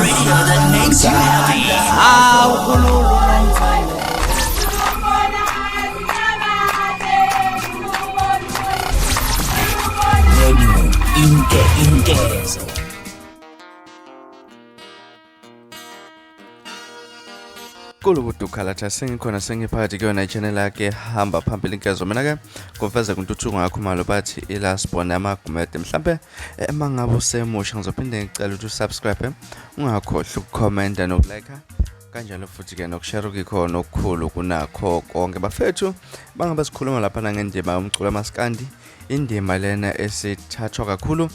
radio that makes you happy. Intezo. Kulubudu khalatha sengikhona sengiphakathi kuyona ichannel yakhe hamba phambili inkezo mina ke ngofeza kuntuthunga ngakho malo bathi ilasbone amagumede mhlambe mangabe usemusha ngizophinde ngicela ukuthi usubscribe ungakhohlwa ukucomment nokulike kanjalo futhi ke nokushare ukukhona okukhulu kunakho konke bafethu bangabe sikhuluma lapha ngendima yomculo amaskandi indima lena esithathwa kakhulu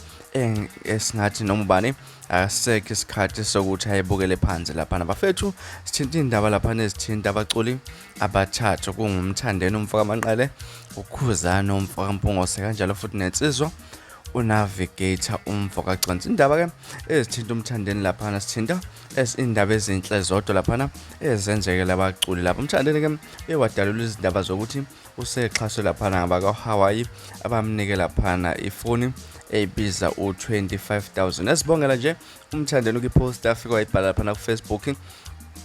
esingathi noma ubani asekho isikhathi sokuthi ayibukele phansi lapha bafethu sithinta indaba lapha nezithinta abaculi abathathu kungumthandeni umfaka amanqele uKhuzani umfaka mpungose kanjalo futhi nensizwa uNavigator umfaka cansi indaba ke ezithinta umthandeni lapha sithinta indaba ezinhle zodwa lapha ezenzeke labaculi lapha umthandeni ke ewadalula izindaba zokuthi usexhaso lapha ngabaka Hawaii abamnike lapha ifoni ebiza u25,000 esibongela nje umthandeni ukipost afika wayibhala lapha ku Facebook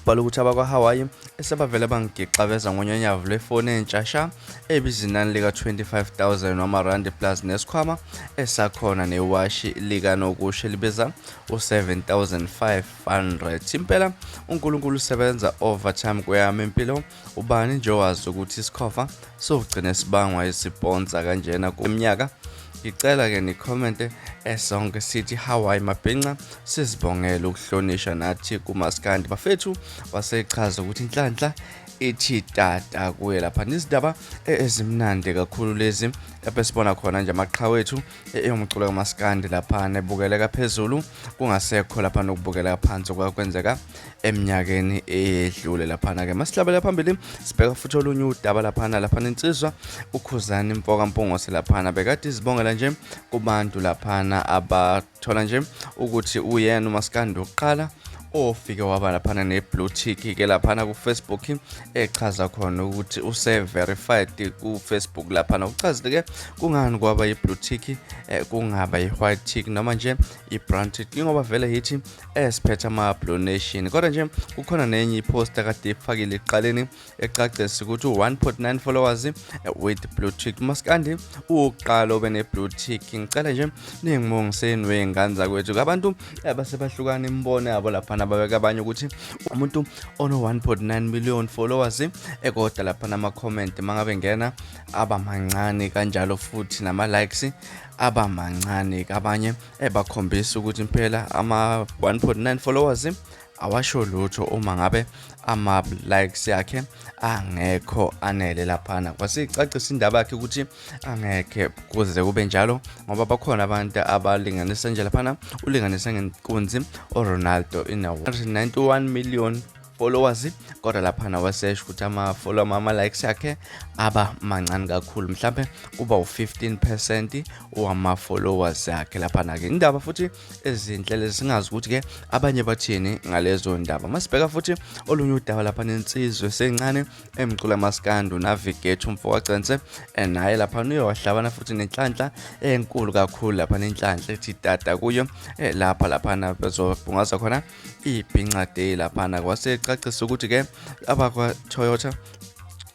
bhala ukuthi abakwa Hawaii esebavela bangigixa beza ngonyonyavu lefoni entshasha ebiza inani lika 25,000 noma rand plus nesikhwama esakhona newashi lika nokushe libiza u7,500 impela uNkulunkulu usebenza overtime kweyami impilo ubani nje wazi ukuthi isikhofa sogcina sibangwa isiponsor kanjena kuminyaka ngicela ke ni comment esonke sithi Hawaii mabhinqa sizibongela ukuhlonisha nathi kumaskandi bafethu wasechaza ukuthi inhlanhla ithi tata kuye lapha nizindaba ezimnandi kakhulu lezi lapha sibona khona nje amaqhawethu eyomculo kamaskandi lapha nebukeleka phezulu kungasekho lapha nokubukela phansi kwakwenzeka eminyakeni edlule lapha ke masihlabela phambili sibheka futhi olunye udaba lapha insizwa uKhuzani imfoka mpungose lapha bekade izibongela nje kubantu lapha abathola nje ukuthi uyena umaskandi oqala ofike waba lapha neblue tick ke lapha ku Facebook echaza khona ukuthi use verified ku Facebook lapha uchaza ke kungani kwaba iblue tick kungaba iwhite tick noma nje ibrown tick ngoba vele yithi esiphethe ama donation kodwa nje kukhona nenye ipost akade ifakile iqaleni ecacisa ukuthi 1.9 followers with blue tick maskandi uqala obene blue tick ngicela nje ningibongiseni wenganza kwethu abantu abasebahlukana imbono yabo lapha babeka abanye ukuthi umuntu ono 1.9 million followers kodwa lapha nama comment mangabe ngena abamancane kanjalo futhi nama likes abamancane kabanye bakhombisa ukuthi impela ama 1.9 followers awasho lutho uma ngabe ama likes yakhe angekho anele lapha kwasicacisa indaba yakhe ukuthi angeke kuze kube njalo ngoba bakhona abantu abalinganisa nje lapha ulinganisa ngenkunzi oRonaldo ina 91 million followers kodwa lapha wasesho ukuthi ama-follow ama likes yakhe aba mancane kakhulu mhlambe kuba u15% wama followers yakhe lapha ke indaba futhi ezinhle lesingazi ukuthi ke abanye bathini ngalezo ndaba masibheka futhi olunye udaba lapha nensizwe sencane emcula maskandi Navigator umfoko canse naye lapha uyowahlabana futhi nenhlanhla enkulu kakhulu lapha nenhlanhla ethi tata kuyo lapha bezobungaza khona ibhinqa day lapha kwasecacisa ukuthi ke abakwaToyota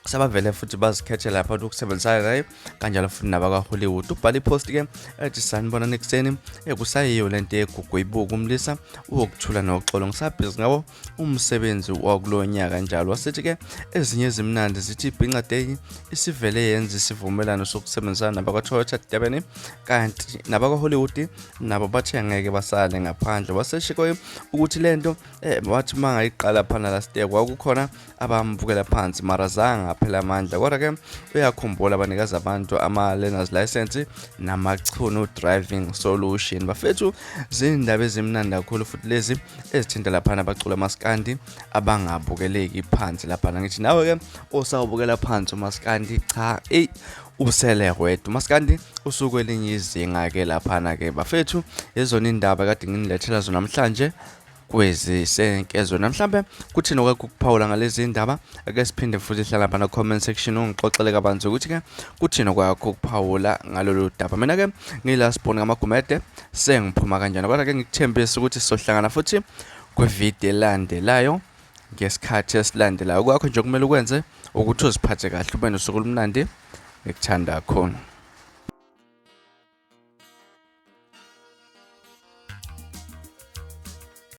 sabavele futhi bazikhethe lapha ukusebenzisana naye kanjalo futhi nabakwaHollywood ubhala ipost ke ethi sanibona nekuseni kusayiyo lento egugu ibuka umlisa ukuthula noxolo ngisabhizi ngawo umsebenzi wakulonyaka njalo wasithi ke ezinye ezimnandi zithi ibhinqa day isivele yenza isivumelano sokusebenzisana nabakwaToyota Durban kanti nabakwaHollywood nabo bathe ngeke basale ngaphandle waseshiko ukuthi lento wathi mangayiqala phana last year kwakukhona abambukela phansi marazanga phela amandla kodwa ke uyakhumbula abanikazi abantu ama learners license namachuno driving solution bafethu zindaba ezimnandi kakhulu futhi lezi ezithinta lapha abacula maskandi abangabukeleki phansi lapha ngithi nawe ke osawubukela phansi umaskandi cha usele wedwa maskandi usuku elinye izinga ke lapha ke bafethu ezona indaba kade nginilethela zona namhlanje kwezisenkezweni. Mhlambe kuthini okwakho ukuphawula ngalezi ndaba? Ake siphinde futhi sihlala lapha na comment section ungixoxele kabanzi ukuthi ke kuthini okwakho ukuphawula ngalolu daba. Mina ke ngila Siboni ngamagumede sengiphuma kanjani, kodwa ke ngikuthembisa ukuthi sizohlangana futhi kwivideo elandelayo ngesikhathi esilandelayo. Kwakho nje kumele ukwenze ukuthi uziphathe kahle, ube nosuku olumnandi, ngikuthanda kakhulu.